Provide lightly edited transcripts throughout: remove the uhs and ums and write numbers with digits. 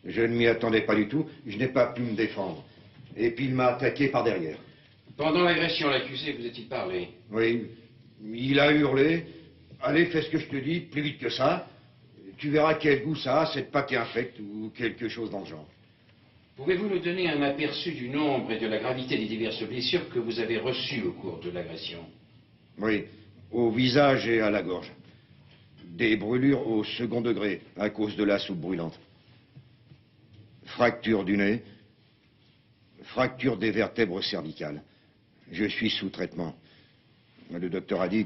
Je ne m'y attendais pas du tout, je n'ai pas pu me défendre. Et puis il m'a attaqué par derrière. Pendant l'agression, l'accusé vous a-t-il parlé? Oui, il a hurlé. Allez, fais ce que je te dis, plus vite que ça. Tu verras quel goût ça a, cette pâté infecte ou quelque chose dans le genre. Pouvez-vous nous donner un aperçu du nombre et de la gravité des diverses blessures que vous avez reçues au cours de l'agression? Oui, au visage et à la gorge. Des brûlures au second degré à cause de la soupe brûlante. Fracture du nez. Fracture des vertèbres cervicales. Je suis sous traitement. Le docteur a dit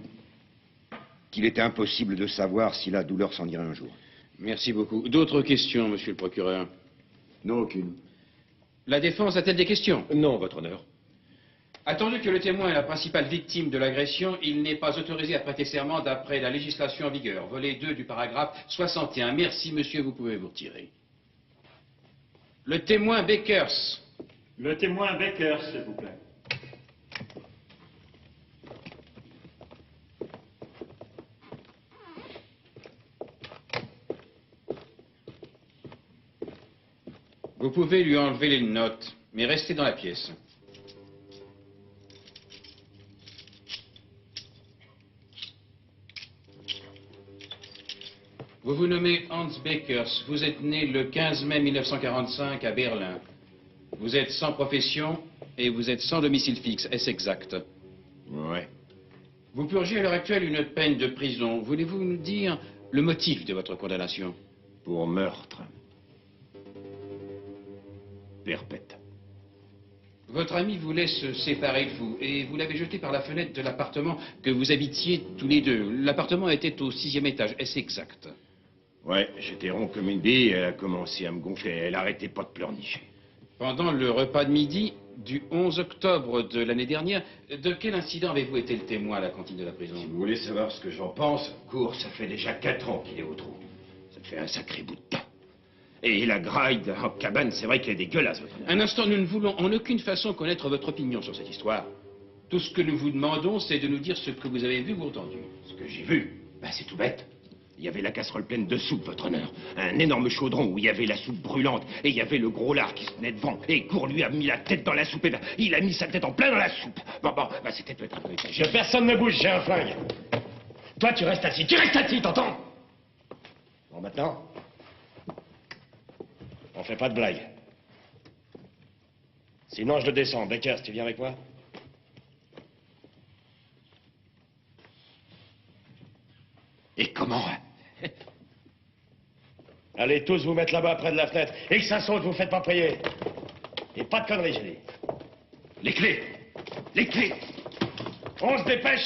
qu'il était impossible de savoir si la douleur s'en irait un jour. Merci beaucoup. D'autres questions, monsieur le procureur? Non, aucune. La défense a-t-elle des questions? Non, votre honneur. Attendu que le témoin est la principale victime de l'agression, il n'est pas autorisé à prêter serment d'après la législation en vigueur. Volet 2 du paragraphe 61. Merci, monsieur, vous pouvez vous retirer. Le témoin Bakers. Le témoin Bakers, s'il vous plaît. Vous pouvez lui enlever les notes, mais restez dans la pièce. Vous vous nommez Hans Bakers. Vous êtes né le 15 mai 1945 à Berlin. Vous êtes sans profession et vous êtes sans domicile fixe. Est-ce exact? Ouais. Vous purgez à l'heure actuelle une peine de prison. Voulez-vous nous dire le motif de votre condamnation? Pour meurtre. Perpète. Votre ami voulait se séparer de vous et vous l'avez jeté par la fenêtre de l'appartement que vous habitiez tous les deux. L'appartement était au 6e étage. Est-ce exact? Ouais, j'étais rond comme une bille, elle a commencé à me gonfler, elle arrêtait pas de pleurnicher. Pendant le repas de midi du 11 octobre de l'année dernière, de quel incident avez-vous été le témoin à la cantine de la prison? Si vous voulez savoir ce que j'en pense, Cour, ça fait déjà 4 ans qu'il est au trou. Ça fait un sacré bout de temps. Et la graille en cabane, c'est vrai qu'elle est dégueulasse, votre honneur. Un instant, nous ne voulons en aucune façon connaître votre opinion sur cette histoire. Tout ce que nous vous demandons, c'est de nous dire ce que vous avez vu ou entendu. Ce que j'ai vu, ben c'est tout bête. Il y avait la casserole pleine de soupe, votre honneur. Un énorme chaudron où il y avait la soupe brûlante. Et il y avait le gros lard qui se tenait devant. Et Cour lui a mis la tête dans la soupe. Et ben, il a mis sa tête en plein dans la soupe. Bon, ben, c'était peut-être un peu exagéré. Personne ne bouge, j'ai un flingue. Toi, tu restes assis. Tu restes assis, t'entends? Bon, maintenant, on fait pas de blague. Sinon, je le descends. Bakers, tu viens avec moi? Et comment? Allez tous vous mettre là-bas près de la fenêtre. Et que ça saute, vous faites pas prier. Et pas de conneries, j'ai dit. Les clés! Les clés! On se dépêche.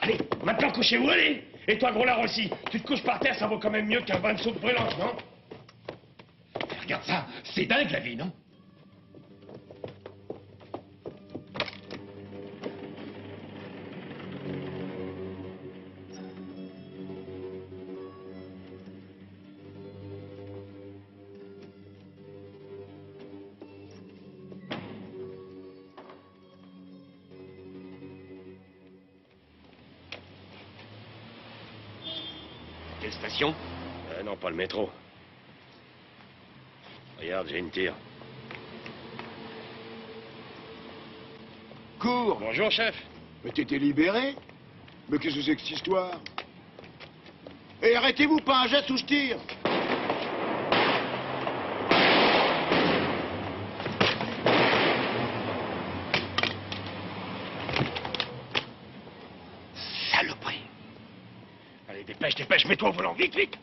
Allez, maintenant couchez-vous, allez. Et toi, gros lard aussi. Tu te couches par terre, ça vaut quand même mieux qu'un bain de soupe brûlante, non? Regarde ça, c'est dingue la vie, non? Quelle station? Non, pas le métro. Regarde, j'ai une tire. Cours! Bonjour, chef. Mais t'étais libéré? Mais qu'est-ce que c'est que cette histoire? Et arrêtez-vous, pas un geste où je tire! Saloperie! Allez, dépêche, dépêche, mets-toi au volant, vite, vite!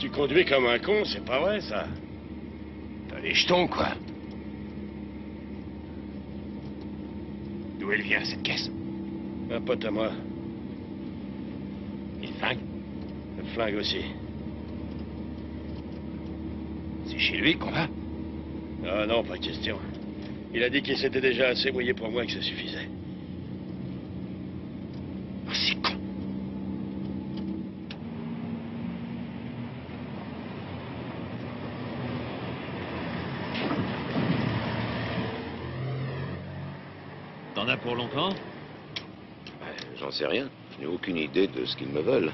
Tu conduis comme un con, c'est pas vrai, ça. T'as les jetons, quoi. D'où elle vient, cette caisse? Un pote à moi. Il flingue? Le flingue aussi. C'est chez lui qu'on va? Ah non, pas question. Il a dit qu'il s'était déjà assez mouillé pour moi et que ça suffisait. Oh, c'est con. T'en as pour longtemps? J'en sais rien. Je n'ai aucune idée de ce qu'ils me veulent.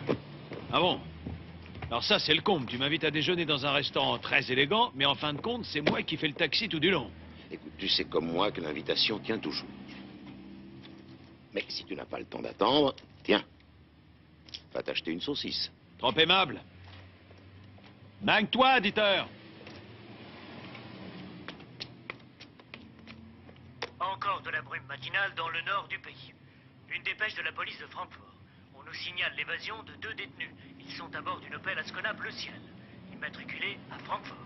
Ah bon? Alors ça, c'est le comble. Tu m'invites à déjeuner dans un restaurant très élégant, mais en fin de compte, c'est moi qui fais le taxi tout du long. Écoute, tu sais comme moi que l'invitation tient toujours. Mais si tu n'as pas le temps d'attendre, tiens, va t'acheter une saucisse. Trop aimable. Manque-toi, Dieter. Encore de la brume matinale dans le nord du pays. Une dépêche de la police de Francfort. On nous signale l'évasion de 2 détenus. Ils sont à bord d'une Opel Ascona bleu ciel, immatriculée à Francfort.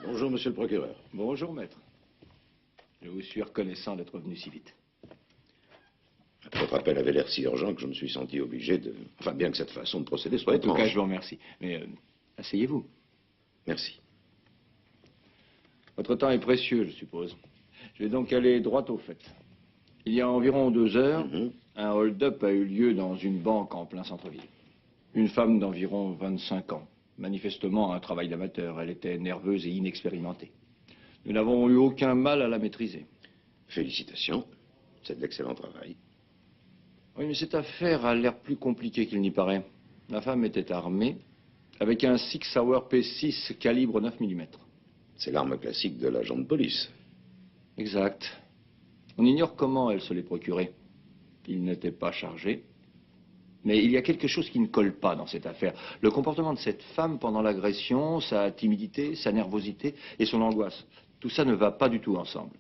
Bonjour, monsieur le procureur. Bonjour, maître. Je vous suis reconnaissant d'être venu si vite. Votre appel avait l'air si urgent que je me suis senti obligé de... Enfin, bien que cette façon de procéder soit En tout cas, étrange. je vous remercie. Mais asseyez-vous. Merci. Votre temps est précieux, je suppose. Je vais donc aller droit au fait. Il y a environ 2 heures, un hold-up a eu lieu dans une banque en plein centre-ville. Une femme d'environ 25 ans. Manifestement un travail d'amateur. Elle était nerveuse et inexpérimentée. Nous n'avons eu aucun mal à la maîtriser. Félicitations. C'est de l'excellent travail. Oui, mais cette affaire a l'air plus compliquée qu'il n'y paraît. La femme était armée avec un Sig Sauer P6 calibre 9 mm. C'est l'arme classique de l'agent de police. Exact. On ignore comment elle se l'est procurée. Il n'était pas chargé. Mais il y a quelque chose qui ne colle pas dans cette affaire. Le comportement de cette femme pendant l'agression, sa timidité, sa nervosité et son angoisse. Tout ça ne va pas du tout ensemble.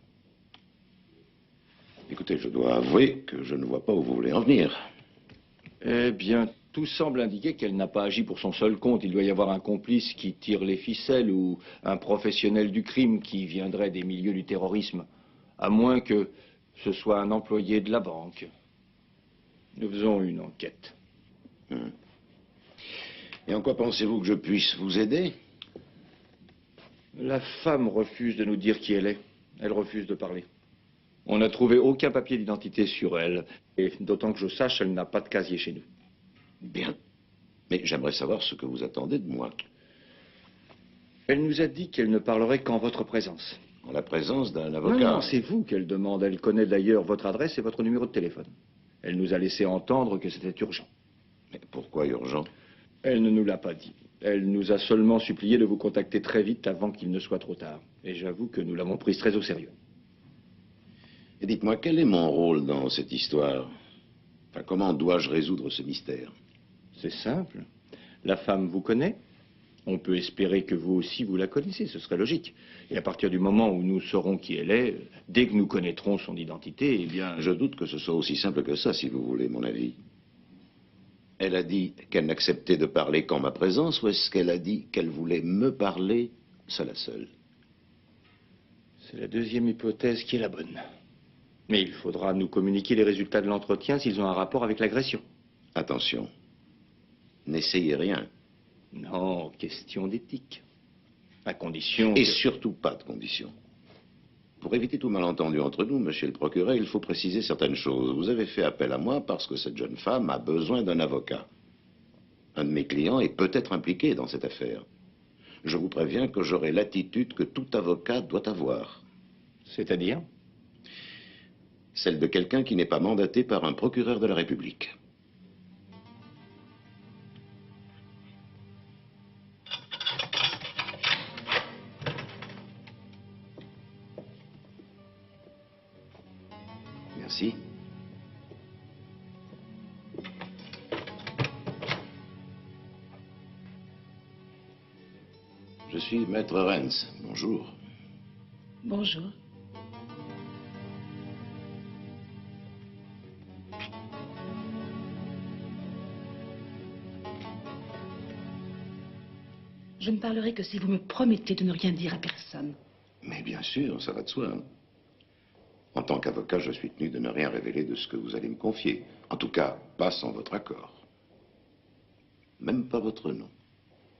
Écoutez, je dois avouer que je ne vois pas où vous voulez en venir. Eh bien, tout semble indiquer qu'elle n'a pas agi pour son seul compte. Il doit y avoir un complice qui tire les ficelles ou un professionnel du crime qui viendrait des milieux du terrorisme. À moins que ce soit un employé de la banque. Nous faisons une enquête. Et en quoi pensez-vous que je puisse vous aider? La femme refuse de nous dire qui elle est. Elle refuse de parler. On n'a trouvé aucun papier d'identité sur elle. Et d'autant que je sache, elle n'a pas de casier chez nous. Bien. Mais j'aimerais savoir ce que vous attendez de moi. Elle nous a dit qu'elle ne parlerait qu'en votre présence. En la présence d'un Non, avocat. non, c'est vous qu'elle demande. Elle connaît d'ailleurs votre adresse et votre numéro de téléphone. Elle nous a laissé entendre que c'était urgent. Mais pourquoi urgent? Elle ne nous l'a pas dit. Elle nous a seulement supplié de vous contacter très vite avant qu'il ne soit trop tard. Et j'avoue que nous l'avons prise très au sérieux. Et dites-moi, quel est mon rôle dans cette histoire? Enfin, comment dois-je résoudre ce mystère? C'est simple. La femme vous connaît. On peut espérer que vous aussi vous la connaissez, ce serait logique. Et à partir du moment où nous saurons qui elle est, dès que nous connaîtrons son identité, eh bien... Je doute que ce soit aussi simple que ça, si vous voulez mon avis. Elle a dit qu'elle n'acceptait de parler qu'en ma présence, ou est-ce qu'elle a dit qu'elle voulait me parler seule à seule? C'est la deuxième hypothèse qui est la bonne. Mais il faudra nous communiquer les résultats de l'entretien s'ils ont un rapport avec l'agression. Attention, n'essayez rien. Non, question d'éthique. À condition Et que... surtout pas de conditions. Pour éviter tout malentendu entre nous, monsieur le procureur, il faut préciser certaines choses. Vous avez fait appel à moi parce que cette jeune femme a besoin d'un avocat. Un de mes clients est peut-être impliqué dans cette affaire. Je vous préviens que j'aurai l'attitude que tout avocat doit avoir. C'est-à-dire? Celle de quelqu'un qui n'est pas mandaté par un procureur de la République. Merci. Je suis maître Renz. Bonjour. Bonjour. Je ne parlerai que si vous me promettez de ne rien dire à personne. Mais bien sûr, ça va de soi. En tant qu'avocat, je suis tenu de ne rien révéler de ce que vous allez me confier. En tout cas, pas sans votre accord. Même pas votre nom,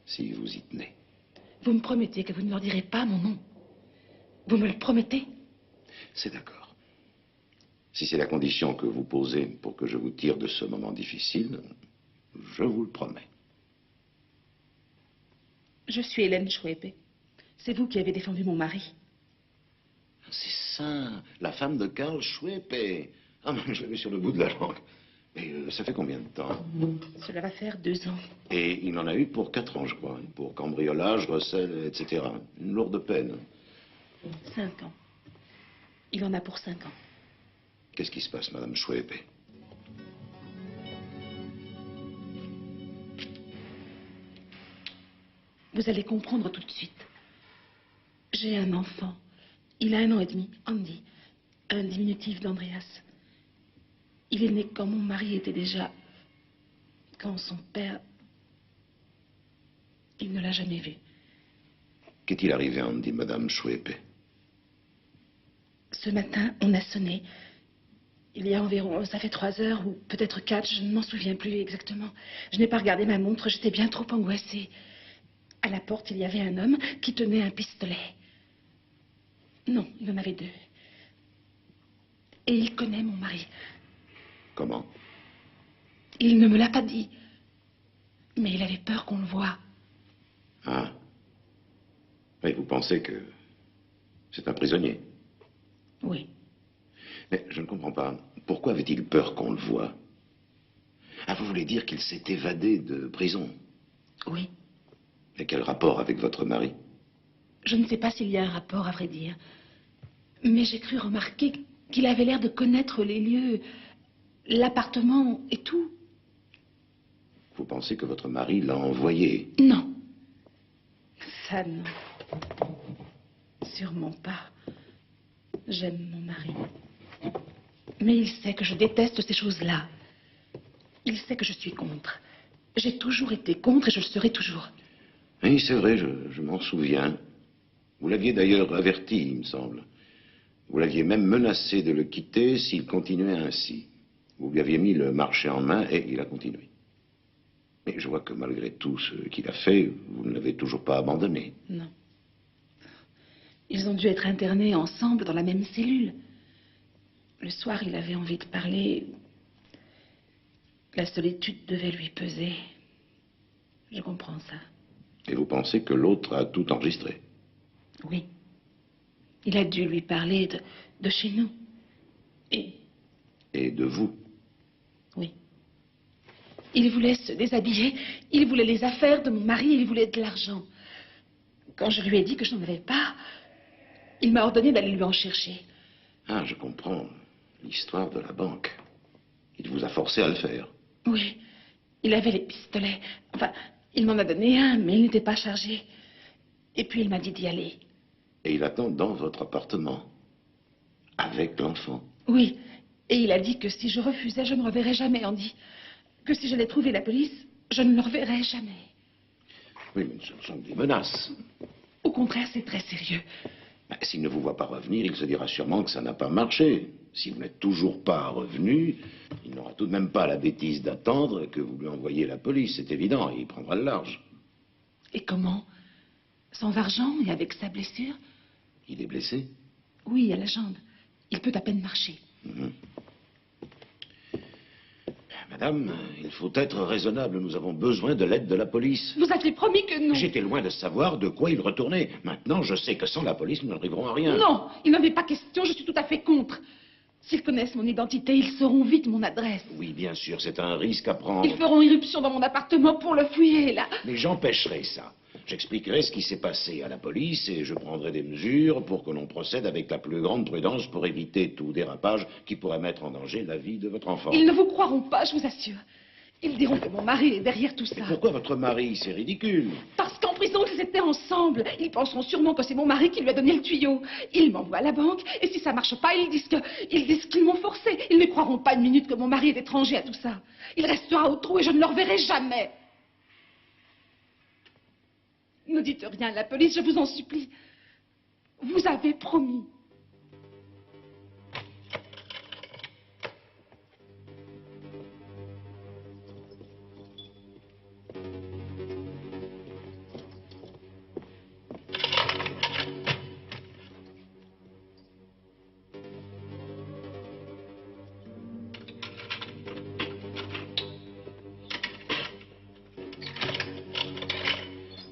si vous y tenez. Vous me promettez que vous ne leur direz pas mon nom. Vous me le promettez? C'est d'accord. Si c'est la condition que vous posez pour que je vous tire de ce moment difficile, je vous le promets. Je suis Hélène Schwebe. C'est vous qui avez défendu mon mari. C'est ça, la femme de Karl Schwebe. Ah, mais je l'avais sur le bout de la langue. Mais ça fait combien de temps? Cela va faire 2 ans. Et il en a eu pour 4 ans, je crois. Pour cambriolage, recel, etc. Une lourde peine. 5 ans. Il en a pour 5 ans. Qu'est-ce qui se passe, Madame Schwebe? Vous allez comprendre tout de suite. J'ai un enfant. Il a 1 an et demi, Andy. Un diminutif d'Andreas. Il est né quand mon mari était déjà... Quand son père... Il ne l'a jamais vu. Qu'est-il arrivé à Andy, Madame Schwebe? Ce matin, on a sonné. Il y a environ... Ça fait 3 heures, ou peut-être 4, je ne m'en souviens plus exactement. Je n'ai pas regardé ma montre, j'étais bien trop angoissée. À la porte, il y avait un homme qui tenait un pistolet. Non, il en avait 2. Et il connaît mon mari. Comment? Il ne me l'a pas dit. Mais il avait peur qu'on le voie. Ah. Et vous pensez que c'est un prisonnier? Oui. Mais je ne comprends pas. Pourquoi avait-il peur qu'on le voie? Ah, vous voulez dire qu'il s'est évadé de prison? Oui. Et quel rapport avec votre mari? Je ne sais pas s'il y a un rapport, à vrai dire. Mais j'ai cru remarquer qu'il avait l'air de connaître les lieux, l'appartement et tout. Vous pensez que votre mari l'a envoyé? Non. Ça, non. Sûrement pas. J'aime mon mari. Mais il sait que je déteste ces choses-là. Il sait que je suis contre. J'ai toujours été contre et je le serai toujours. Oui, c'est vrai, je m'en souviens. Vous l'aviez d'ailleurs averti, il me semble. Vous l'aviez même menacé de le quitter s'il continuait ainsi. Vous lui aviez mis le marché en main et il a continué. Mais je vois que malgré tout ce qu'il a fait, vous ne l'avez toujours pas abandonné. Non. Ils ont dû être internés ensemble dans la même cellule. Le soir, il avait envie de parler. La solitude devait lui peser. Je comprends ça. Et vous pensez que l'autre a tout enregistré? Oui. Il a dû lui parler de chez nous. Et de vous? Oui. Il voulait se déshabiller, il voulait les affaires de mon mari, il voulait de l'argent. Quand je lui ai dit que je n'en avais pas, il m'a ordonné d'aller lui en chercher. Ah, je comprends. L'histoire de la banque. Il vous a forcé à le faire. Oui. Il avait les pistolets. Enfin, il m'en a donné un, mais il n'était pas chargé. Et puis il m'a dit d'y aller. Et il attend dans votre appartement. Avec l'enfant. Oui. Et il a dit que si je refusais, je ne reverrais jamais Andy. Que si j'allais trouver la police, je ne le reverrais jamais. Oui, mais ce sont des menaces. Au contraire, c'est très sérieux. S'il ne vous voit pas revenir, il se dira sûrement que ça n'a pas marché. Si vous n'êtes toujours pas revenu, il n'aura tout de même pas la bêtise d'attendre que vous lui envoyiez la police, c'est évident, et il prendra le large. Et comment? Sans argent et avec sa blessure? Il est blessé? Oui, à la jambe. Il peut à peine marcher. Madame, il faut être raisonnable. Nous avons besoin de l'aide de la police. Vous aviez promis que non. J'étais loin de savoir de quoi il retournait. Maintenant, je sais que sans la police, nous n'arriverons à rien. Non, il n'en est pas question, je suis tout à fait contre. S'ils connaissent mon identité, ils sauront vite mon adresse. Oui, bien sûr, c'est un risque à prendre. Ils feront irruption dans mon appartement pour le fouiller, là. Mais j'empêcherai ça. J'expliquerai ce qui s'est passé à la police et je prendrai des mesures pour que l'on procède avec la plus grande prudence pour éviter tout dérapage qui pourrait mettre en danger la vie de votre enfant. Ils ne vous croiront pas, je vous assure. Ils diront que mon mari est derrière tout ça. Mais pourquoi votre mari? C'est ridicule. Parce qu'en prison, ils étaient ensemble. Ils penseront sûrement que c'est mon mari qui lui a donné le tuyau. Ils m'envoient à la banque, et si ça marche pas, ils disent qu'ils m'ont forcé. Ils ne croiront pas une minute que mon mari est étranger à tout ça. Il restera au trou et je ne le reverrai jamais. Ne dites rien à la police, je vous en supplie. Vous avez promis.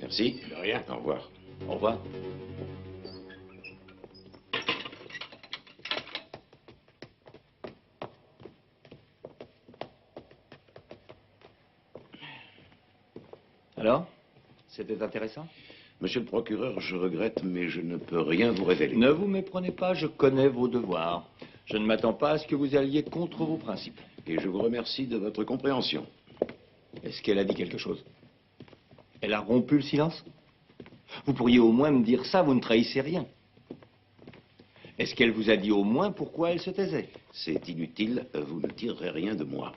Merci. De rien. Au revoir. Au revoir. Alors? C'était intéressant? Monsieur le procureur, je regrette, mais je ne peux rien vous révéler. Ne vous méprenez pas, je connais vos devoirs. Je ne m'attends pas à ce que vous alliez contre vos principes. Et je vous remercie de votre compréhension. Est-ce qu'elle a dit quelque chose? Elle a rompu le silence? Vous pourriez au moins me dire ça, vous ne trahissez rien. Est-ce qu'elle vous a dit au moins pourquoi elle se taisait? C'est inutile, vous ne tirerez rien de moi.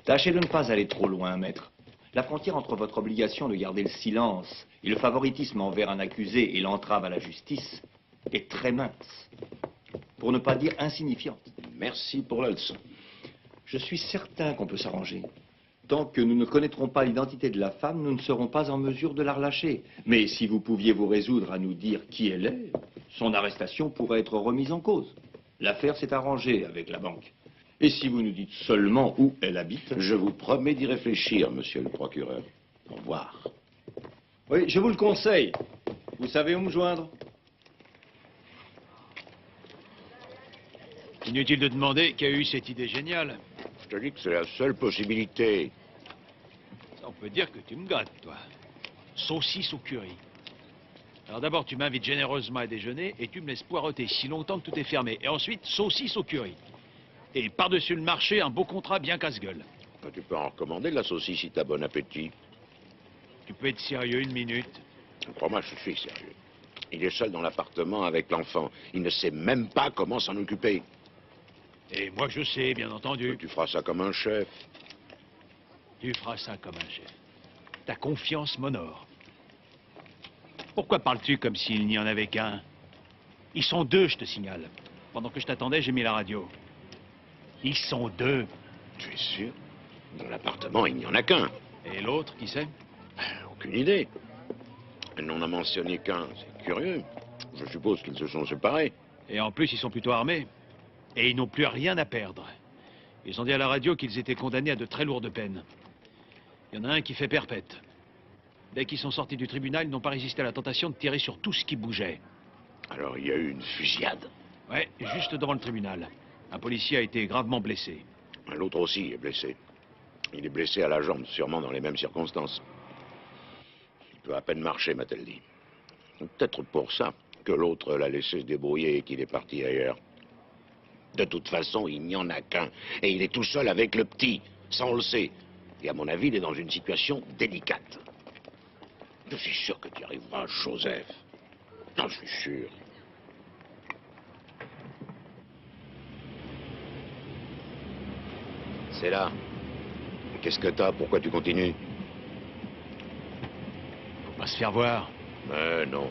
Tâchez de ne pas aller trop loin, maître. La frontière entre votre obligation de garder le silence et le favoritisme envers un accusé et l'entrave à la justice est très mince, pour ne pas dire insignifiante. Merci pour la leçon. Je suis certain qu'on peut s'arranger. Tant que nous ne connaîtrons pas l'identité de la femme, nous ne serons pas en mesure de la relâcher. Mais si vous pouviez vous résoudre à nous dire qui elle est, son arrestation pourrait être remise en cause. L'affaire s'est arrangée avec la banque. Et si vous nous dites seulement où elle habite... Je vous promets d'y réfléchir, monsieur le procureur. Au revoir. Oui, je vous le conseille. Vous savez où me joindre? Inutile de demander qui a eu cette idée géniale. Je te dis que c'est la seule possibilité. Ça, on peut dire que tu me gâtes, toi. Saucisse au curry. Alors d'abord, tu m'invites généreusement à déjeuner et tu me laisses poireauter si longtemps que tout est fermé. Et ensuite, saucisse au curry. Et par-dessus le marché, un beau contrat bien casse-gueule. Tu peux en recommander de la saucisse si t'as bon appétit. Tu peux être sérieux une minute? Crois-moi, je suis sérieux. Il est seul dans l'appartement avec l'enfant. Il ne sait même pas comment s'en occuper. Et moi, je sais, bien entendu. Tu feras ça comme un chef. Tu feras ça comme un chef. Ta confiance m'honore. Pourquoi parles-tu comme s'il n'y en avait qu'un? Ils sont deux, je te signale. Pendant que je t'attendais, j'ai mis la radio. Ils sont deux. Tu es sûr? Dans l'appartement, il n'y en a qu'un. Et l'autre, qui c'est? Aucune idée. Elle n'en a mentionné qu'un. C'est curieux. Je suppose qu'ils se sont séparés. Et en plus, ils sont plutôt armés. Et ils n'ont plus rien à perdre. Ils ont dit à la radio qu'ils étaient condamnés à de très lourdes peines. Il y en a un qui fait perpète. Dès qu'ils sont sortis du tribunal, ils n'ont pas résisté à la tentation de tirer sur tout ce qui bougeait. Alors il y a eu une fusillade. Ouais, juste devant le tribunal. Un policier a été gravement blessé. L'autre aussi est blessé. Il est blessé à la jambe, sûrement dans les mêmes circonstances. Il peut à peine marcher, m'a-t-elle dit. Peut-être pour ça que l'autre l'a laissé se débrouiller et qu'il est parti ailleurs. De toute façon, il n'y en a qu'un. Et il est tout seul avec le petit. Ça, on le sait. Et à mon avis, il est dans une situation délicate. Je suis sûr que tu y arriveras, Joseph. J'en suis sûr. C'est là. Qu'est-ce que t'as? Pourquoi tu continues? Faut pas se faire voir. Non.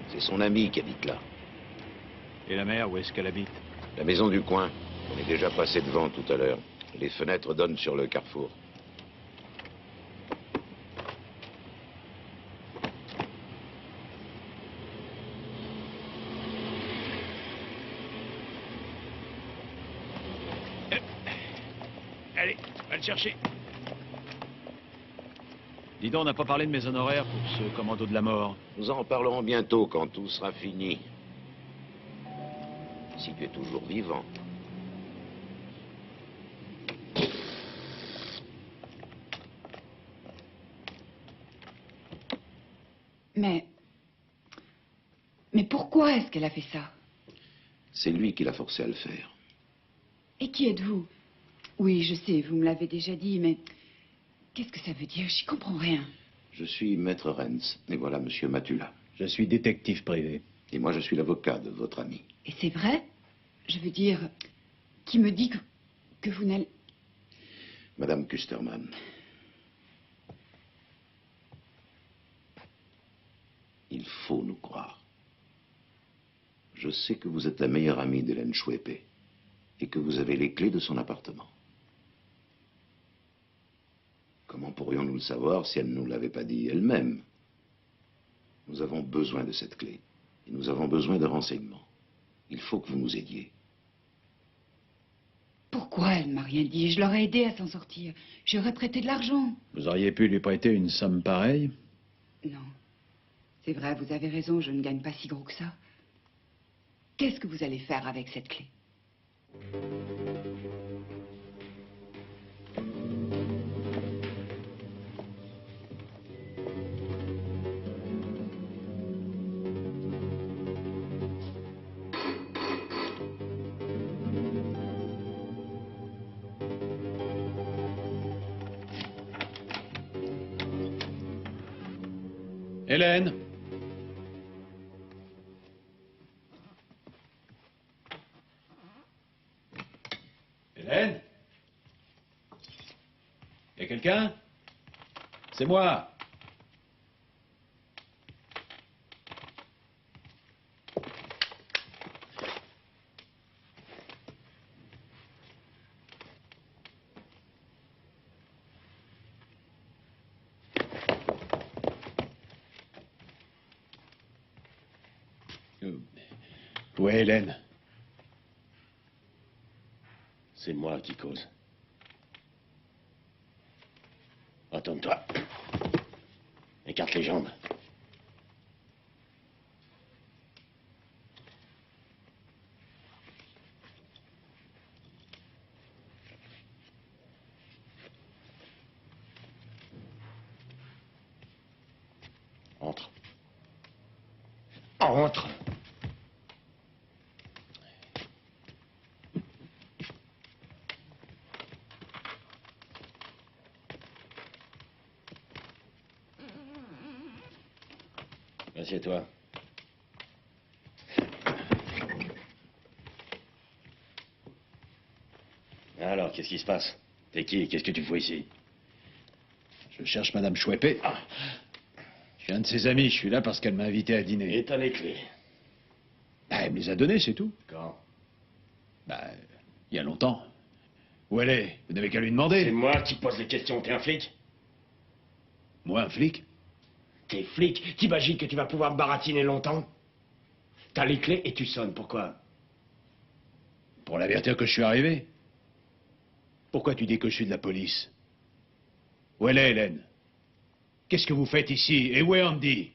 C'est son ami qui habite là. Et la mère, où est-ce qu'elle habite? La maison du coin. On est déjà passé devant tout à l'heure. Les fenêtres donnent sur le carrefour. Allez, va le chercher. Dis donc, on n'a pas parlé de mes honoraires pour ce commando de la mort. Nous en parlerons bientôt quand tout sera fini. Si tu es toujours vivant. Mais pourquoi est-ce qu'elle a fait ça? C'est lui qui l'a forcé à le faire. Et qui êtes-vous? Oui, je sais, vous me l'avez déjà dit, mais qu'est-ce que ça veut dire? J'y comprends rien. Je suis maître Renz, et voilà monsieur Matula. Je suis détective privé. Et moi, je suis l'avocat de votre ami. Et c'est vrai? Je veux dire, qui me dit que vous n'allez... Madame Kusterman. Il faut nous croire. Je sais que vous êtes la meilleure amie d'Hélène Chouépé et que vous avez les clés de son appartement. Comment pourrions-nous le savoir si elle ne nous l'avait pas dit elle-même? Nous avons besoin de cette clé et nous avons besoin de renseignements. Il faut que vous nous aidiez. Pourquoi elle m'a rien dit? Je l'aurais aidé à s'en sortir. J'aurais prêté de l'argent. Vous auriez pu lui prêter une somme pareille? Non. C'est vrai, vous avez raison, je ne gagne pas si gros que ça. Qu'est-ce que vous allez faire avec cette clé? Hélène? Hélène? Y a quelqu'un? C'est moi. Où est Hélène? C'est moi qui cause. Retourne-toi. Écarte les jambes. Entre. Entre. Assieds-toi. Alors, qu'est-ce qui se passe? T'es qui? Qu'est-ce que tu fous ici? Je cherche Madame Chouépé. Je suis un de ses amis, je suis là parce qu'elle m'a invité à dîner. Et t'as les clés? Bah, elle me les a données, c'est tout. Quand? Bah, il y a longtemps. Où elle est? Vous n'avez qu'à lui demander. C'est moi qui pose les questions, t'es un flic? Moi, un flic? T'es flic? T'imagines que tu vas pouvoir me baratiner longtemps? T'as les clés et tu sonnes, pourquoi? Pour l'avertir que je suis arrivé. Pourquoi tu dis que je suis de la police? Où elle est, Hélène? Qu'est-ce que vous faites ici? Et où est Andy?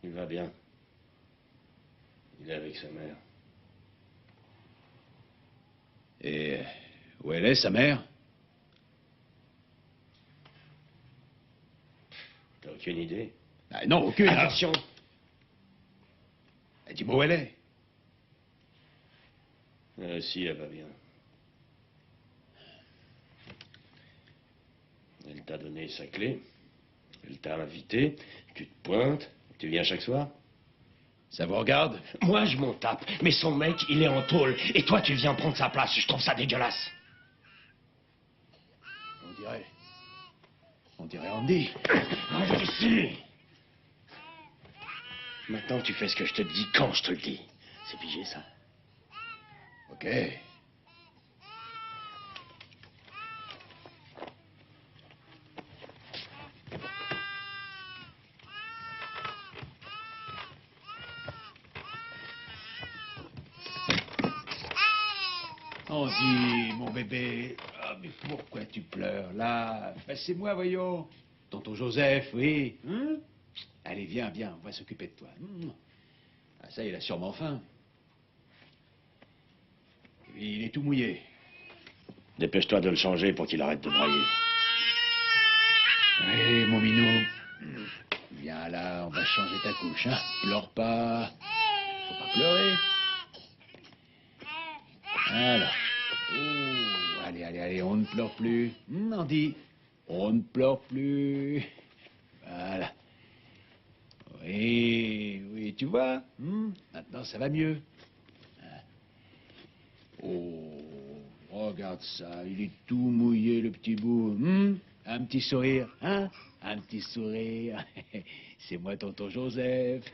Il va bien. Il est avec sa mère. Et où elle est, sa mère? T'as aucune idée? Ah, non, aucune. Attention! Dis-moi où elle est. Si, elle va bien. Elle t'a donné sa clé. Elle t'a invité. Tu te pointes. Tu viens chaque soir? Ça vous regarde? Moi, je m'en tape. Mais son mec, il est en tôle. Et toi, tu viens prendre sa place. Je trouve ça dégueulasse. On dirait Andy. Allez ici! Maintenant, tu fais ce que je te dis quand je te le dis. C'est figé, ça? Ok. Andy, mon bébé. Ah, mais pourquoi tu pleures, là? Ben, c'est moi, voyons. Tonton Joseph, oui. Hein? Allez, viens, viens, on va s'occuper de toi. Ah, ça, il a sûrement faim. Il est tout mouillé. Dépêche-toi de le changer pour qu'il arrête de brailler. Allez, mon minou. Viens là, on va changer ta couche, hein. Pleure pas. Faut pas pleurer. Voilà. Oh, allez, allez, allez, on ne pleure plus. Andy, on ne pleure plus. Voilà. Oui, oui, tu vois, maintenant ça va mieux. Oh, regarde ça, il est tout mouillé, le petit bout. Un petit sourire, hein? Un petit sourire. C'est moi, tonton Joseph.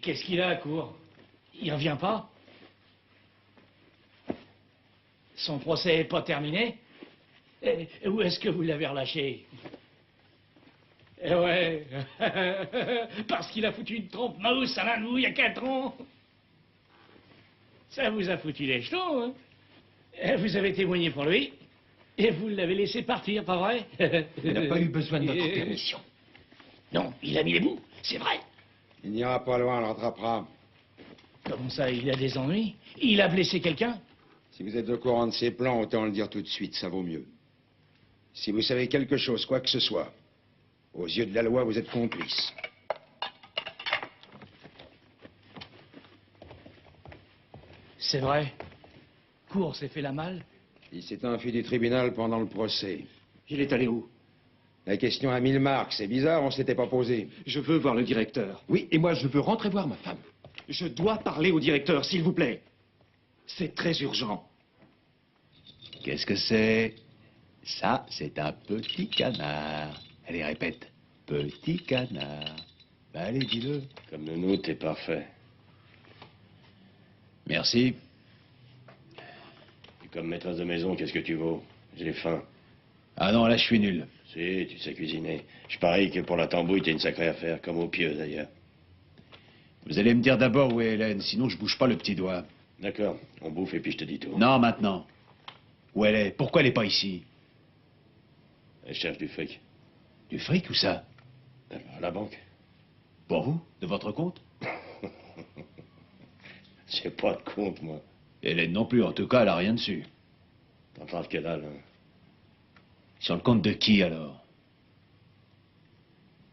Qu'est-ce qu'il a à court? Il revient pas? Son procès n'est pas terminé? Et où est-ce que vous l'avez relâché? Eh ouais, parce qu'il a foutu une trompe mousse à l'un de vous il y a 4 ans. Ça vous a foutu les jetons, hein? Et vous avez témoigné pour lui, et vous l'avez laissé partir, pas vrai? Il n'a pas eu besoin de notre permission. Non, il a mis les bouts, c'est vrai. Il n'ira pas loin, on le rattrapera. Comment ça, il a des ennuis? Il a blessé quelqu'un? Si vous êtes au courant de ses plans, autant le dire tout de suite, ça vaut mieux. Si vous savez quelque chose, quoi que ce soit, aux yeux de la loi, vous êtes complice. C'est vrai. Cour s'est fait la malle? Il s'est enfui du tribunal pendant le procès. Il est allé où? La question à 1000 marques, c'est bizarre, on s'était pas posé. Je veux voir le directeur. Oui, et moi, je veux rentrer voir ma femme. Je dois parler au directeur, s'il vous plaît. C'est très urgent. Qu'est-ce que c'est? Ça, c'est un petit canard. Allez, répète. Petit canard. Ben, allez, dis-le. Comme nounou, t'es parfait. Merci. Et comme maîtresse de maison, qu'est-ce que tu vaux? J'ai faim. Ah non, là, je suis nul. Si, tu sais cuisiner. Je parie que pour la tambouille, t'as une sacrée affaire, comme au pieu, d'ailleurs. Vous allez me dire d'abord où est Hélène, sinon je bouge pas le petit doigt. D'accord, on bouffe et puis je te dis tout. Non, maintenant. Où elle est? Pourquoi elle est pas ici? Elle cherche du fric. Du fric, où ça? À la banque. Pour vous? De votre compte? J'ai pas de compte, moi. Hélène non plus, en tout cas, elle a rien dessus. T'en parles que dalle, hein. Sur le compte de qui, alors?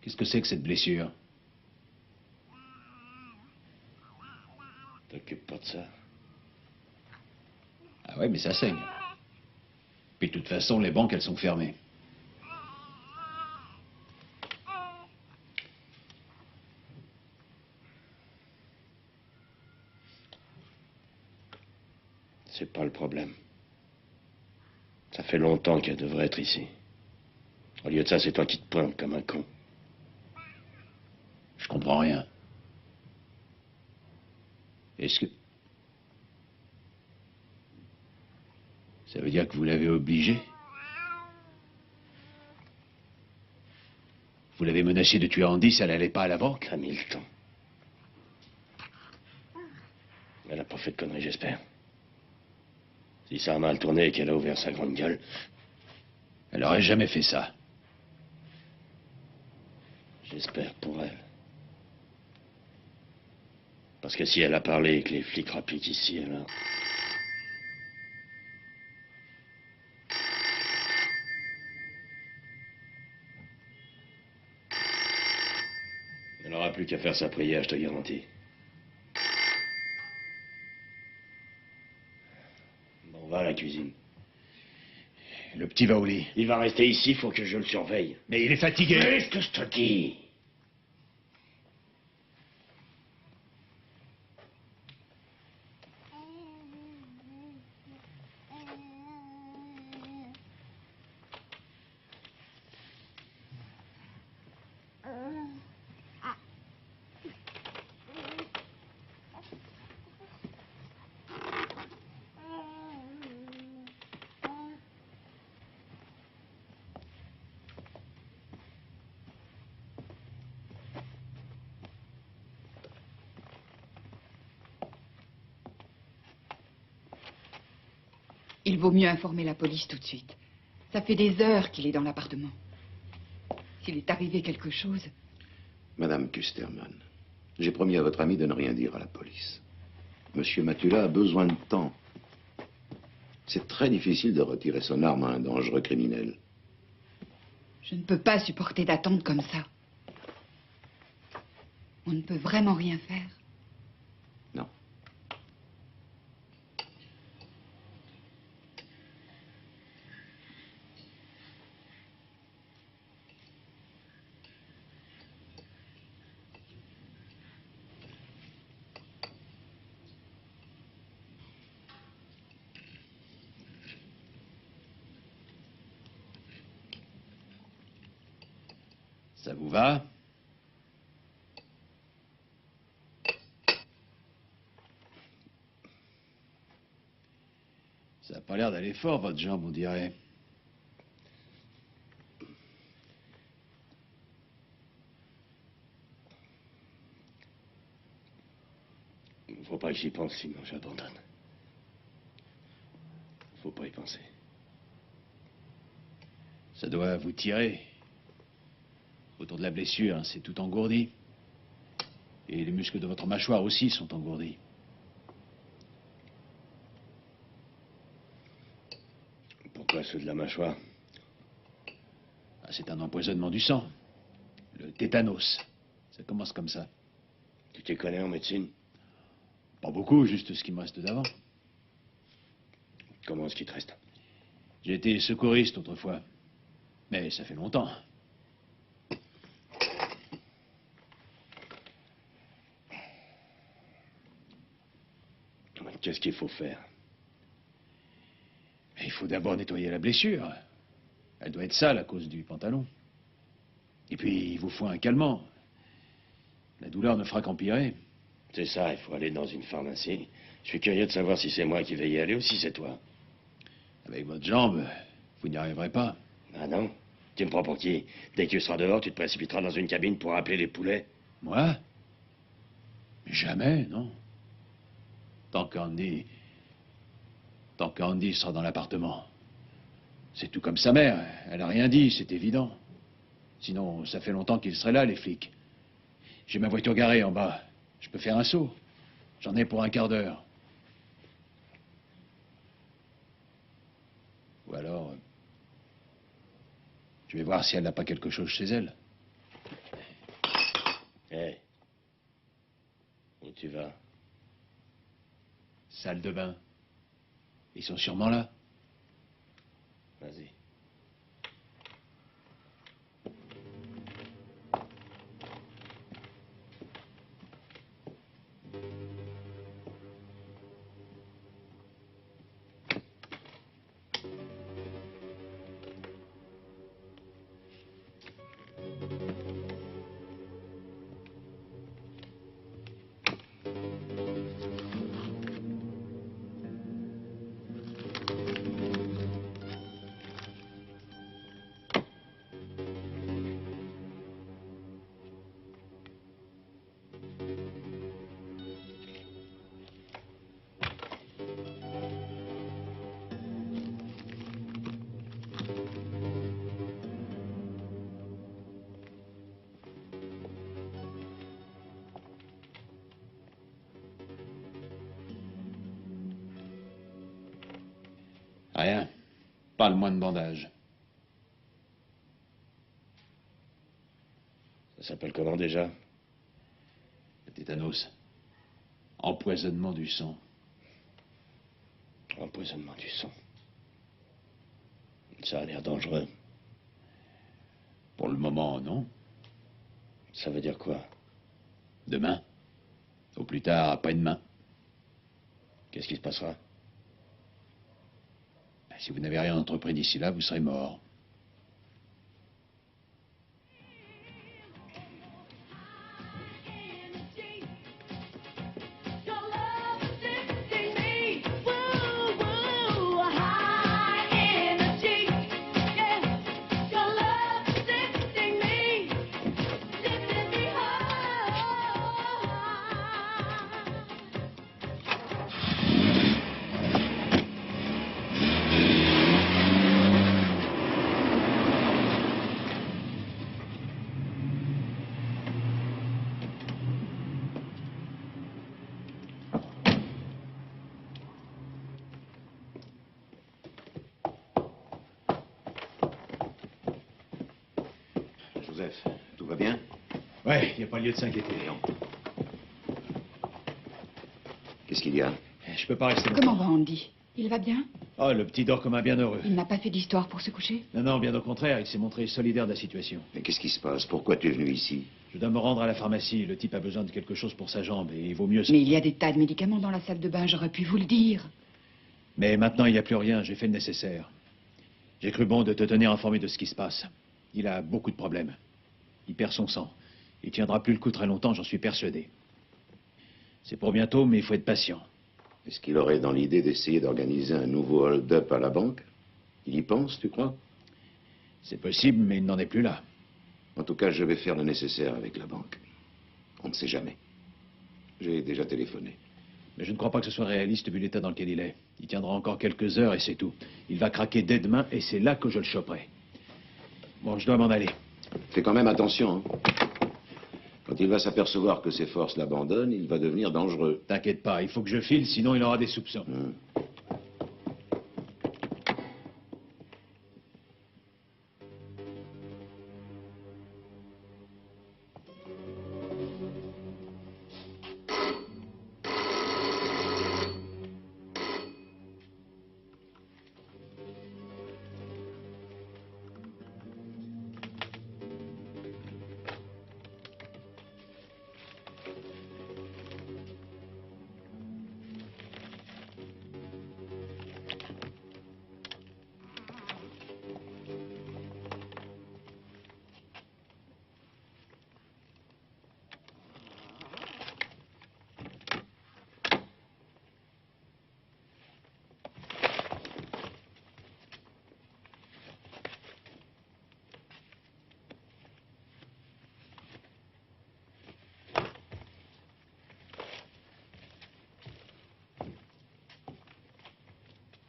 Qu'est-ce que c'est que cette blessure? T'occupe pas de ça. Ah ouais, mais ça saigne. Puis de toute façon, les banques, elles sont fermées. C'est pas le problème. Ça fait longtemps qu'elle devrait être ici. Au lieu de ça, c'est toi qui te pointes comme un con. Je comprends rien. Est-ce que... Ça veut dire que vous l'avez obligée? Vous l'avez menacée de tuer Andy si elle n'allait pas à la banque? Hamilton. Elle a pas fait de conneries, j'espère. Si ça a mal tourné et qu'elle a ouvert sa grande gueule... Elle aurait jamais fait ça. J'espère pour elle. Parce que si elle a parlé et que les flics rappliquent ici, alors... Elle n'aura plus qu'à faire sa prière, je te garantis. Bon, va à la cuisine. Le petit va au lit. Il va rester ici, faut que je le surveille. Mais il est fatigué. Fais ce que je te dis. Il vaut mieux informer la police tout de suite. Ça fait des heures qu'il est dans l'appartement. S'il est arrivé quelque chose... Madame Kusterman, j'ai promis à votre ami de ne rien dire à la police. Monsieur Matula a besoin de temps. C'est très difficile de retirer son arme à un dangereux criminel. Je ne peux pas supporter d'attendre comme ça. On ne peut vraiment rien faire. Non. Ça vous va? Ça n'a pas l'air d'aller fort, votre jambe, on dirait. Faut pas que j'y pense, sinon j'abandonne. Faut pas y penser. Ça doit vous tirer. Autour de la blessure, hein, c'est tout engourdi. Et les muscles de votre mâchoire aussi sont engourdis. Pourquoi ceux de la mâchoire? Ah, c'est un empoisonnement du sang. Le tétanos. Ça commence comme ça. Tu t'y connais en médecine? Pas beaucoup, juste ce qui me reste d'avant. Comment est-ce qu'il te reste? J'ai été secouriste autrefois. Mais ça fait longtemps. Qu'est-ce qu'il faut faire? Il faut d'abord nettoyer la blessure. Elle doit être sale à cause du pantalon. Et puis, il vous faut un calmant. La douleur ne fera qu'empirer. C'est ça, il faut aller dans une pharmacie. Je suis curieux de savoir si c'est moi qui vais y aller ou si c'est toi. Avec votre jambe, vous n'y arriverez pas. Ah non? Tu me prends pour qui? Dès que tu seras dehors, tu te précipiteras dans une cabine pour appeler les poulets? Moi? Jamais, non. Tant qu'Andy sera dans l'appartement. C'est tout comme sa mère. Elle a rien dit, c'est évident. Sinon, ça fait longtemps qu'ils seraient là, les flics. J'ai ma voiture garée en bas. Je peux faire un saut. J'en ai pour un quart d'heure. Ou alors, je vais voir si elle n'a pas quelque chose chez elle. Hé. Où tu vas? Salle de bain. Ils sont sûrement là. Vas-y. Rien. Pas le moins de bandage. Ça s'appelle comment déjà? Le tétanos. Empoisonnement du sang. Empoisonnement du sang. Ça a l'air dangereux. Pour le moment, non. Ça veut dire quoi? Demain. Au plus tard, après-demain. Qu'est-ce qui se passera? Si vous n'avez rien entrepris d'ici là, vous serez mort. Joseph, tout va bien? Ouais, il n'y a pas lieu de s'inquiéter. Qu'est-ce qu'il y a? Je peux pas rester longtemps. Comment va Andy? Il va bien? Oh, le petit dort comme un bienheureux. Il n'a pas fait d'histoire pour se coucher? Non, non, bien au contraire, il s'est montré solidaire de la situation. Mais qu'est-ce qui se passe? Pourquoi tu es venu ici? Je dois me rendre à la pharmacie. Le type a besoin de quelque chose pour sa jambe et il vaut mieux... Mais il y a des tas de médicaments dans la salle de bain, j'aurais pu vous le dire. Mais maintenant, il n'y a plus rien. J'ai fait le nécessaire. J'ai cru bon de te tenir informé de ce qui se passe. Il a beaucoup de problèmes. Il perd son sang. Il tiendra plus le coup très longtemps, j'en suis persuadé. C'est pour bientôt, mais il faut être patient. Est-ce qu'il aurait dans l'idée d'essayer d'organiser un nouveau hold-up à la banque? Il y pense, tu crois? C'est possible, mais il n'en est plus là. En tout cas, je vais faire le nécessaire avec la banque. On ne sait jamais. J'ai déjà téléphoné. Mais je ne crois pas que ce soit réaliste vu l'état dans lequel il est. Il tiendra encore quelques heures et c'est tout. Il va craquer dès demain et c'est là que je le choperai. Bon, je dois m'en aller. Fais quand même attention, hein. Quand il va s'apercevoir que ses forces l'abandonnent, il va devenir dangereux. T'inquiète pas, il faut que je file, sinon il aura des soupçons.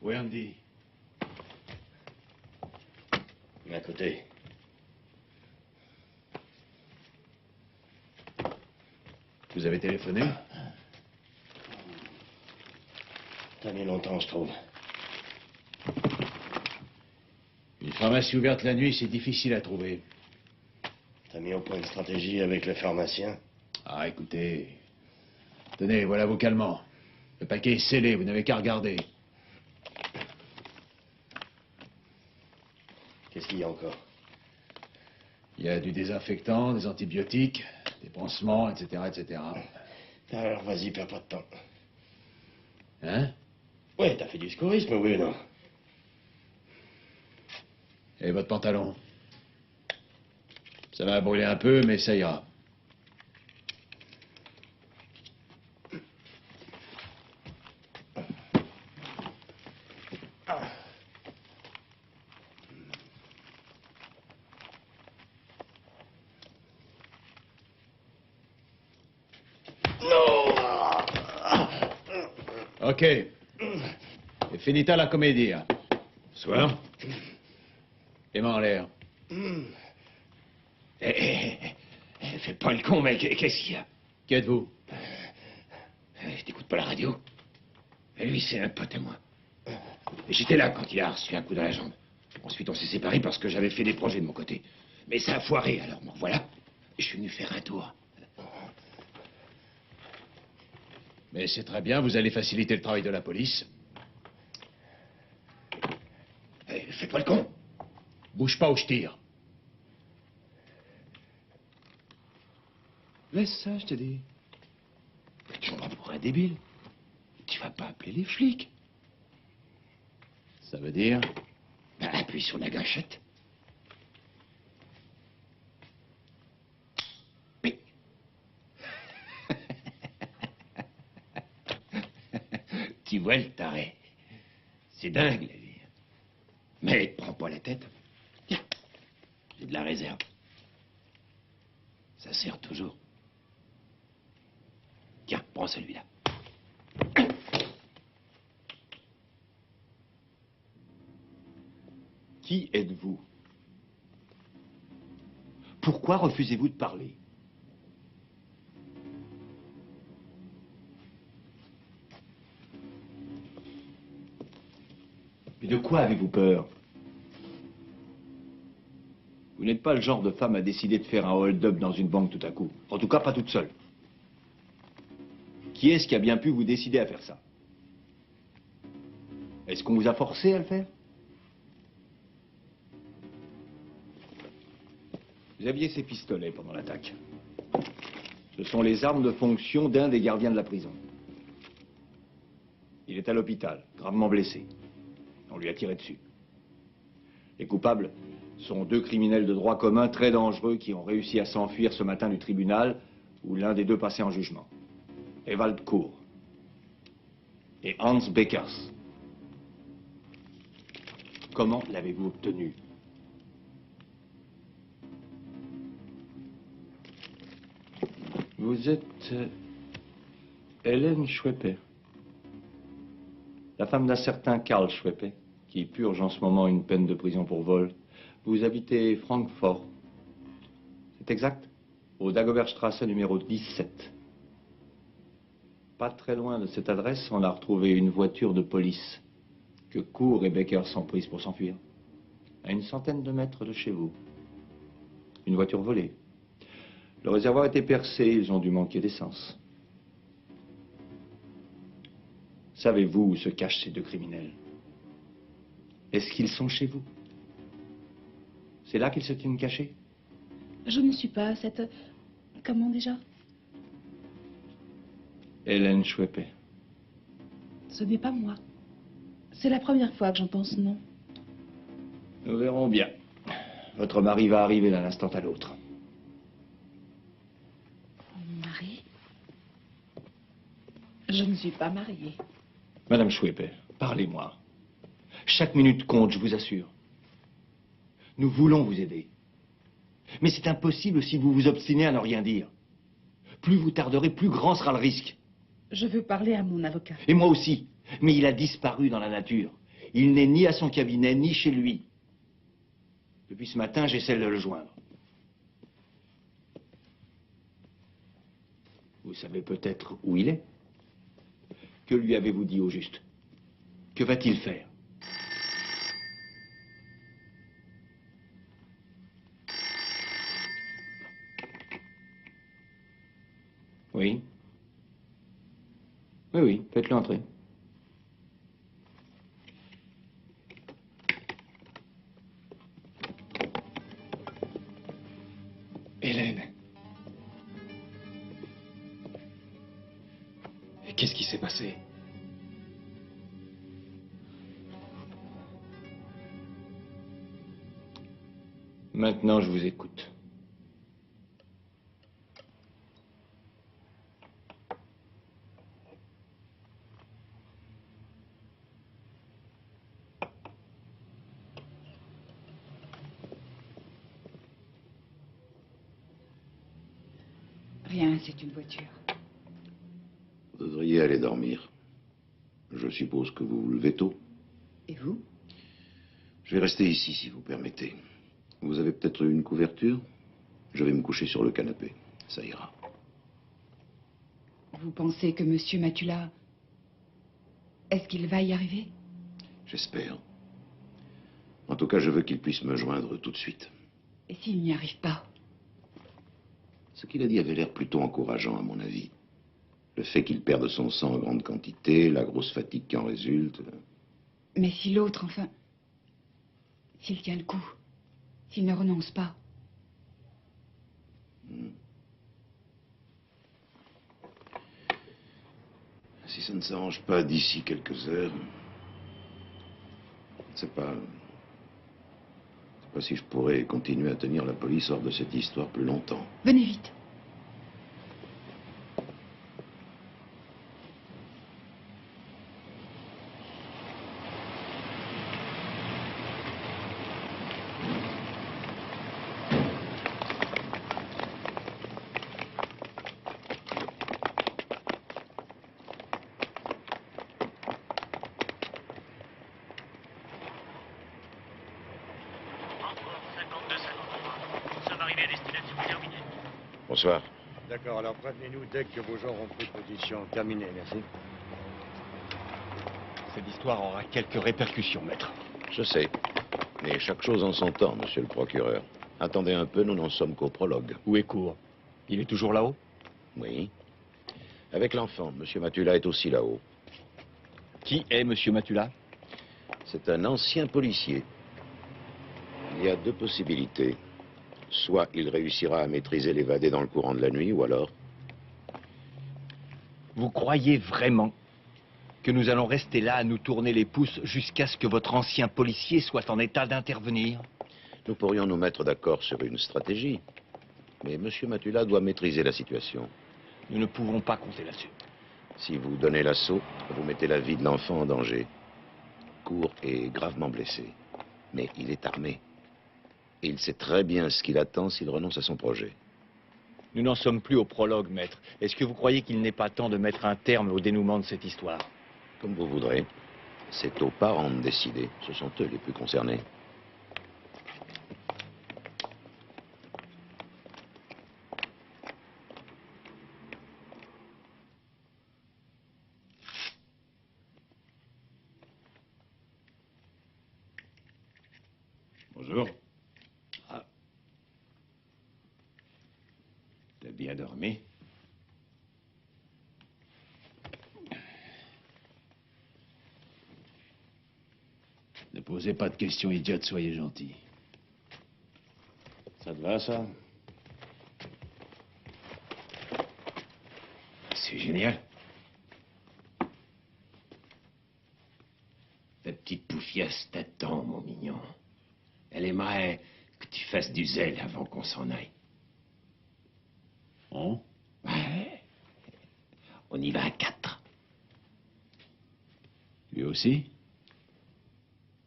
Oui, Andy. À côté. Vous avez téléphoné? T'as mis longtemps, je trouve. Une pharmacie ouverte la nuit, c'est difficile à trouver. T'as mis au point une stratégie avec le pharmacien? Ah, écoutez. Tenez, voilà vos calmants. Le paquet est scellé, vous n'avez qu'à regarder. Qu'est-ce qu'il y a encore? Il y a du désinfectant, des antibiotiques, des pansements, etc., etc. Alors, vas-y, perds pas de temps. Hein? Ouais, t'as fait du secourisme, oui ou non? Et votre pantalon? Ça va brûler un peu, mais ça ira. Ok. Et finita la commedia. Soir. Les mains en l'air. Fais pas le con, mec. Qu'est-ce qu'il y a? Qui êtes-vous? Je t'écoute pas la radio. Et lui, c'est un pote à moi. J'étais là quand il a reçu un coup dans la jambe. Ensuite, on s'est séparés parce que j'avais fait des projets de mon côté. Mais ça a foiré, alors me voilà. Je suis venu faire un tour. Mais c'est très bien, vous allez faciliter le travail de la police. Fais pas le con. Bouge pas ou je tire. Laisse ça, je te dis. Mais tu me prends pour un débile. Tu vas pas appeler les flics. Ça veut dire? Ben, appuie sur la gâchette. Oui. Tu vois le taré. C'est dingue, la vie. Mais prends pas la tête. Tiens, j'ai de la réserve. Ça sert toujours. Tiens, prends celui-là. Qui êtes-vous? Pourquoi refusez-vous de parler? Mais de quoi avez-vous peur? Vous n'êtes pas le genre de femme à décider de faire un hold-up dans une banque tout à coup. En tout cas, pas toute seule. Qui est-ce qui a bien pu vous décider à faire ça? Est-ce qu'on vous a forcé à le faire? Vous aviez ces pistolets pendant l'attaque. Ce sont les armes de fonction d'un des gardiens de la prison. Il est à l'hôpital, gravement blessé. On lui a tiré dessus. Les coupables sont deux criminels de droit commun très dangereux qui ont réussi à s'enfuir ce matin du tribunal où l'un des deux passait en jugement. Ewald Kohr et Hans Beckers. Comment l'avez-vous obtenu? Vous êtes Hélène Schweppe, la femme d'un certain Karl Schweppe, qui purge en ce moment une peine de prison pour vol. Vous habitez Francfort. C'est exact? Au Dagobertstrasse numéro 17. Pas très loin de cette adresse, on a retrouvé une voiture de police que Kohr et Beckers ont prise pour s'enfuir. À une centaine de mètres de chez vous. Une voiture volée. Le réservoir était percé, ils ont dû manquer d'essence. Savez-vous où se cachent ces deux criminels? Est-ce qu'ils sont chez vous? C'est là qu'ils se tiennent cachés? Je ne suis pas cette... Comment déjà? Hélène Schweppe. Ce n'est pas moi. C'est la première fois que j'entends ce nom. Nous verrons bien. Votre mari va arriver d'un instant à l'autre. Mon mari? Je ne suis pas mariée. Madame Schweppe, parlez-moi. Chaque minute compte, je vous assure. Nous voulons vous aider. Mais c'est impossible si vous vous obstinez à ne rien dire. Plus vous tarderez, plus grand sera le risque. Je veux parler à mon avocat. Et moi aussi. Mais il a disparu dans la nature. Il n'est ni à son cabinet, ni chez lui. Depuis ce matin, j'essaie de le joindre. Vous savez peut-être où il est? Que lui avez-vous dit au juste? Que va-t-il faire? Oui. Oui, oui, faites-le entrer. Hélène. Et qu'est-ce qui s'est passé? Maintenant, je vous écoute. Rien, c'est une voiture. Vous devriez aller dormir. Je suppose que vous vous levez tôt. Et vous? Je vais rester ici, si vous permettez. Vous avez peut-être une couverture? Je vais me coucher sur le canapé. Ça ira. Vous pensez que Monsieur Matula... Est-ce qu'il va y arriver? J'espère. En tout cas, je veux qu'il puisse me joindre tout de suite. Et s'il n'y arrive pas? Ce qu'il a dit avait l'air plutôt encourageant, à mon avis. Le fait qu'il perde son sang en grande quantité, la grosse fatigue qui en résulte... Mais si l'autre, enfin... S'il tient le coup, s'il ne renonce pas... Si ça ne s'arrange pas d'ici quelques heures... C'est pas si je pourrais continuer à tenir la police hors de cette histoire plus longtemps. Venez vite. Bonsoir. D'accord, alors prévenez-nous dès que vos gens ont pris position. Terminé, merci. Cette histoire aura quelques répercussions, maître. Je sais. Mais chaque chose en son temps, monsieur le procureur. Attendez un peu, nous n'en sommes qu'au prologue. Où est Cour? Il est toujours là-haut? Oui. Avec l'enfant, M. Matula est aussi là-haut. Qui est M. Matula? C'est un ancien policier. Il y a deux possibilités. Soit il réussira à maîtriser l'évadé dans le courant de la nuit, ou alors... Vous croyez vraiment que nous allons rester là à nous tourner les pouces jusqu'à ce que votre ancien policier soit en état d'intervenir? Nous pourrions nous mettre d'accord sur une stratégie. Mais M. Matula doit maîtriser la situation. Nous ne pouvons pas compter là-dessus. Si vous donnez l'assaut, vous mettez la vie de l'enfant en danger. Cour est gravement blessé. Mais il est armé. Et il sait très bien ce qu'il attend s'il renonce à son projet. Nous n'en sommes plus au prologue, maître. Est-ce que vous croyez qu'il n'est pas temps de mettre un terme au dénouement de cette histoire? Comme vous voudrez. C'est aux parents de décider. Ce sont eux les plus concernés. Bonjour. Ah. T'as bien dormi? Ne posez pas de questions idiotes, soyez gentils. Ça te va, ça? C'est génial. Ta petite poufiasse t'attend, mon mignon. Elle aimerait que tu fasses du zèle avant qu'on s'en aille. Oh? Ouais. On y va à 4. Lui aussi?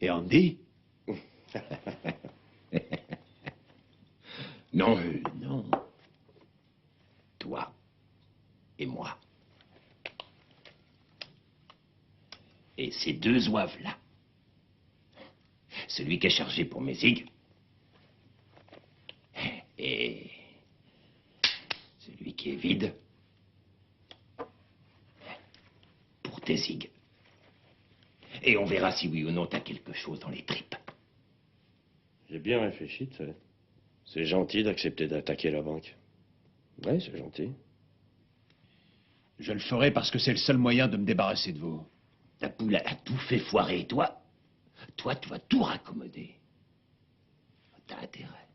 Et Andy? Non, non. Toi et moi. Et ces deux oives-là. Celui qui est chargé pour mes zigues. Et celui qui est vide pour tes zigues. Et on verra si oui ou non t'as quelque chose dans les tripes. J'ai bien réfléchi, tu sais. C'est gentil d'accepter d'attaquer la banque. Ouais, c'est gentil. Je le ferai parce que c'est le seul moyen de me débarrasser de vous. Ta poule a tout fait foirer, toi. Toi, tu vas tout raccommoder. T'as intérêt.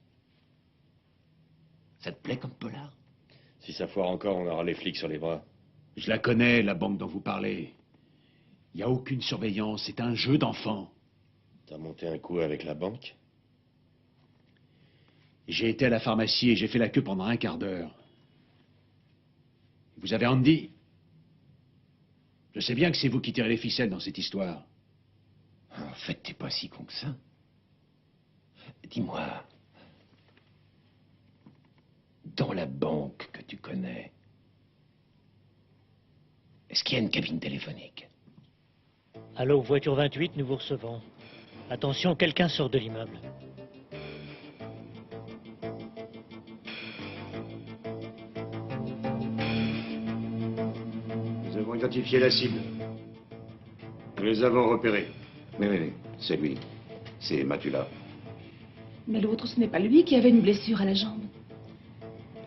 Ça te plaît comme polar? Si ça foire encore, on aura les flics sur les bras. Je la connais, la banque dont vous parlez. Il n'y a aucune surveillance, c'est un jeu d'enfant. T'as monté un coup avec la banque? J'ai été à la pharmacie et j'ai fait la queue pendant un quart d'heure. Vous avez Andy? Je sais bien que c'est vous qui tirez les ficelles dans cette histoire. En fait, t'es pas si con que ça. Dis-moi, dans la banque que tu connais, est-ce qu'il y a une cabine téléphonique? Allô, voiture 28, nous vous recevons. Attention, quelqu'un sort de l'immeuble. Nous avons identifié la cible. Nous les avons repérés. Oui, c'est lui. C'est Matula. Mais l'autre, ce n'est pas lui qui avait une blessure à la jambe.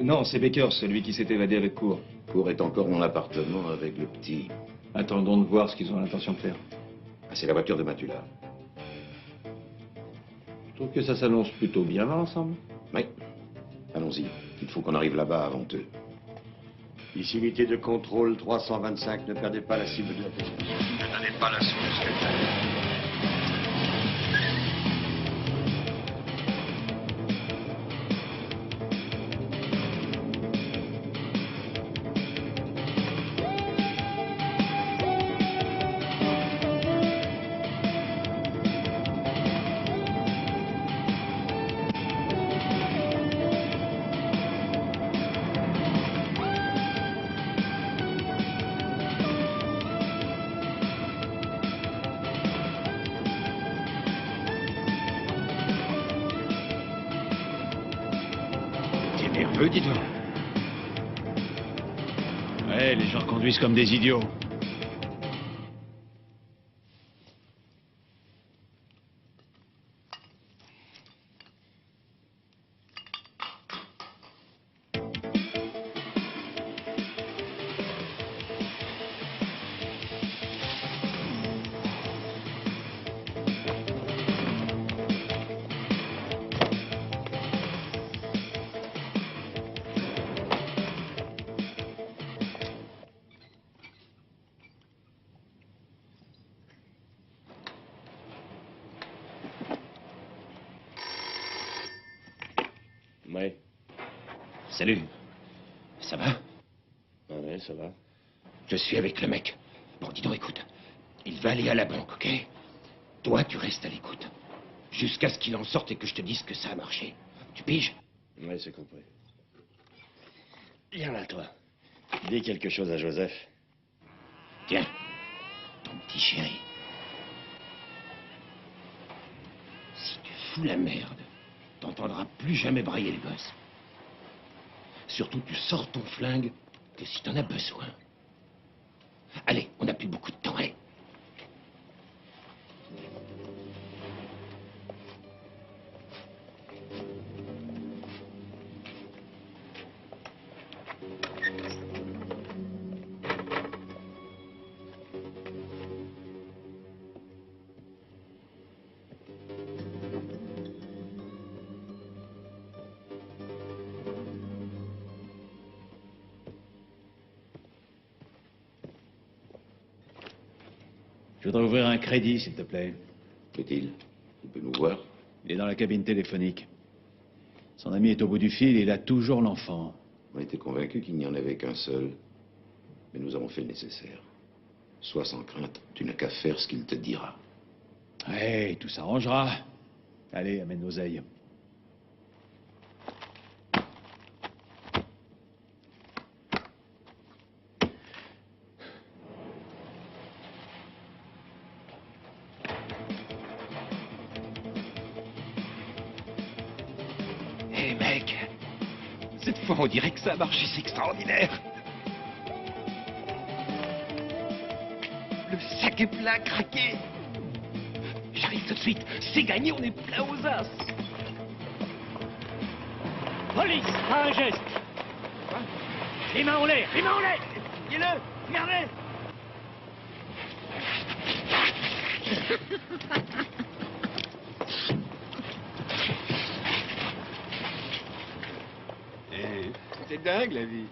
Non, c'est Baker, celui qui s'est évadé avec Cour. Cour est encore dans l'appartement avec le petit. Attendons de voir ce qu'ils ont l'intention de faire. Ah, c'est la voiture de Matula. Je trouve que ça s'annonce plutôt bien dans l'ensemble. Oui. Allons-y. Il faut qu'on arrive là-bas avant eux. Ici, unité de contrôle 325. Ne perdez pas la cible de la tête. Ne donnez pas la source, quelqu'un. Nerveux, dis-toi. Ouais, les gens conduisent comme des idiots. Ouais. Salut. Ça va? Ouais, ça va. Je suis avec le mec. Bon, dis donc, écoute. Il va aller à la banque, ok? Toi, tu restes à l'écoute. Jusqu'à ce qu'il en sorte et que je te dise que ça a marché. Tu piges? Ouais, c'est compris. Viens là, toi. Dis quelque chose à Joseph. Tiens, ton petit chéri. Si tu fous la merde, t'entendras plus jamais brailler le gosse. Surtout, tu sors ton flingue que si t'en as besoin. Allez, on n'a plus beaucoup de temps, allez. Je voudrais ouvrir un crédit, s'il te plaît. Qu'est-il? Il peut nous voir? Il est dans la cabine téléphonique. Son ami est au bout du fil et il a toujours l'enfant. On était convaincus qu'il n'y en avait qu'un seul. Mais nous avons fait le nécessaire. Sois sans crainte, tu n'as qu'à faire ce qu'il te dira. Ouais, tout s'arrangera. Allez, amène l'oseille. Hé, mec. Cette fois, on dirait que ça a marché, c'est extraordinaire. Le sac est plein, craqué. J'arrive tout de suite. C'est gagné, on est plein aux as. Police, pas un geste. Les mains en l'air, les mains en l'air. Dis-le, regardez. C'est dingue, la vie.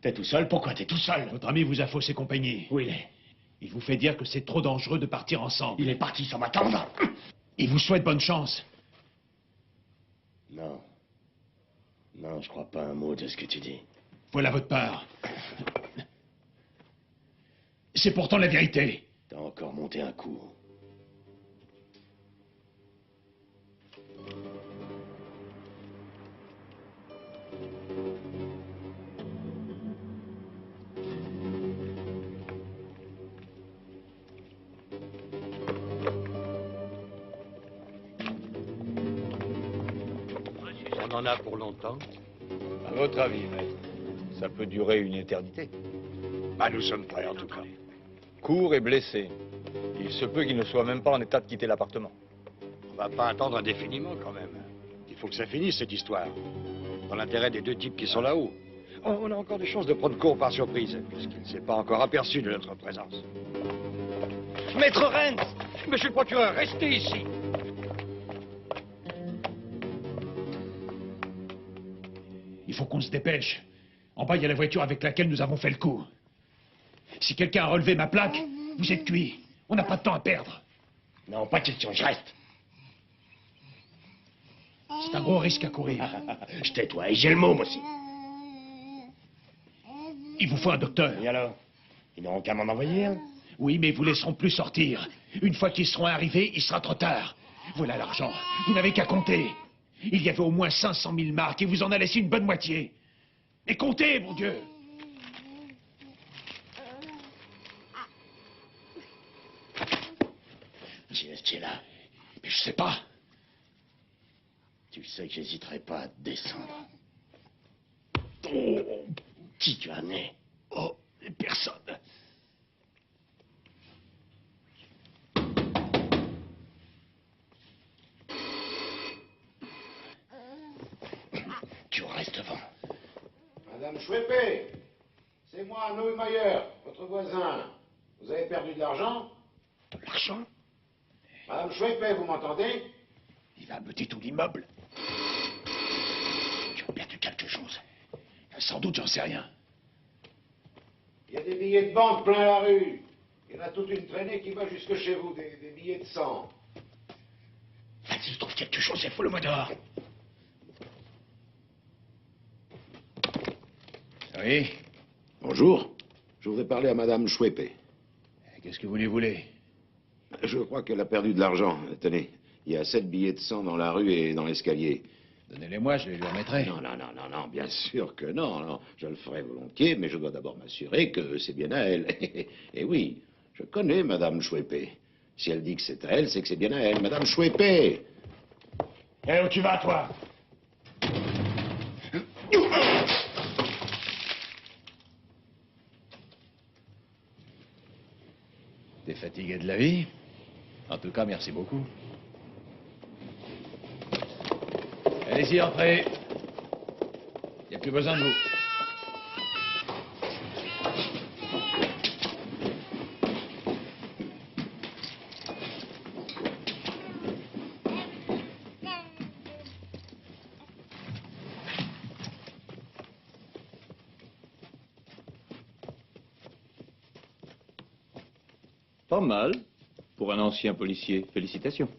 T'es tout seul? Pourquoi t'es tout seul? Votre ami vous a faussé compagnie. Où il est? Il vous fait dire que c'est trop dangereux de partir ensemble. Il est parti sans m'attendre. Il vous souhaite bonne chance. Non. Non, je crois pas un mot de ce que tu dis. Voilà votre part. C'est pourtant la vérité. T'as encore monté un coup. On en a pour longtemps. À votre avis, maître, ça peut durer une éternité. Bah, nous sommes prêts en tout cas. Court et blessé. Il se peut qu'il ne soit même pas en état de quitter l'appartement. On va pas attendre indéfiniment quand même. Il faut que ça finisse cette histoire. Dans l'intérêt des deux types qui sont là-haut. On a encore des chances de prendre court par surprise, puisqu'il ne s'est pas encore aperçu de notre présence. Maître Rennes! Monsieur le procureur, restez ici! Il faut qu'on se dépêche. En bas, il y a la voiture avec laquelle nous avons fait le coup. Si quelqu'un a relevé ma plaque, vous êtes cuit. On n'a pas de temps à perdre. Non, pas de question, je reste. C'est un gros risque à courir. Je tais-toi, et j'ai le mot, moi aussi. Il vous faut un docteur. Et alors? Ils n'auront qu'à m'en envoyer un. Oui, mais ils vous laisseront plus sortir. Une fois qu'ils seront arrivés, il sera trop tard. Voilà l'argent. Vous n'avez qu'à compter. Il y avait au moins 500 000 marques et vous en a laissé une bonne moitié. Et comptez, mon Dieu! Qui est-ce qui est là? Mais je sais pas. Tu sais que j'hésiterai pas à te descendre. Oh, qui tu as amené? Oh, personne. Tu restes devant. Madame Chouépé, c'est moi, Neumayer, votre voisin. Vous avez perdu de l'argent? De l'argent? Madame Chouépé, vous m'entendez? Il va a ameuté tout l'immeuble. Tu as perdu quelque chose. Sans doute, j'en sais rien. Il y a des billets de banque plein la rue. Il y en a toute une traînée qui va jusque chez vous, des billets de sang. Si je trouve quelque chose, il faut le moi dehors. Oui. Bonjour. Je voudrais parler à Madame Chouépé. Qu'est-ce que vous lui voulez? Je crois qu'elle a perdu de l'argent. Tenez, il y a 7 billets de sang dans la rue et dans l'escalier. Donnez-les-moi, je les lui remettrai. Non, bien sûr que non. Je le ferai volontiers, mais je dois d'abord m'assurer que c'est bien à elle. Et oui, je connais Madame Chouépé. Si elle dit que c'est à elle, c'est que c'est bien à elle. Madame Chouépé! Eh, où tu vas, toi? T'es fatigué de la vie? En tout cas, merci beaucoup. Allez-y, entrez. Il n'y a plus besoin de vous. Pas mal pour un ancien policier. Félicitations.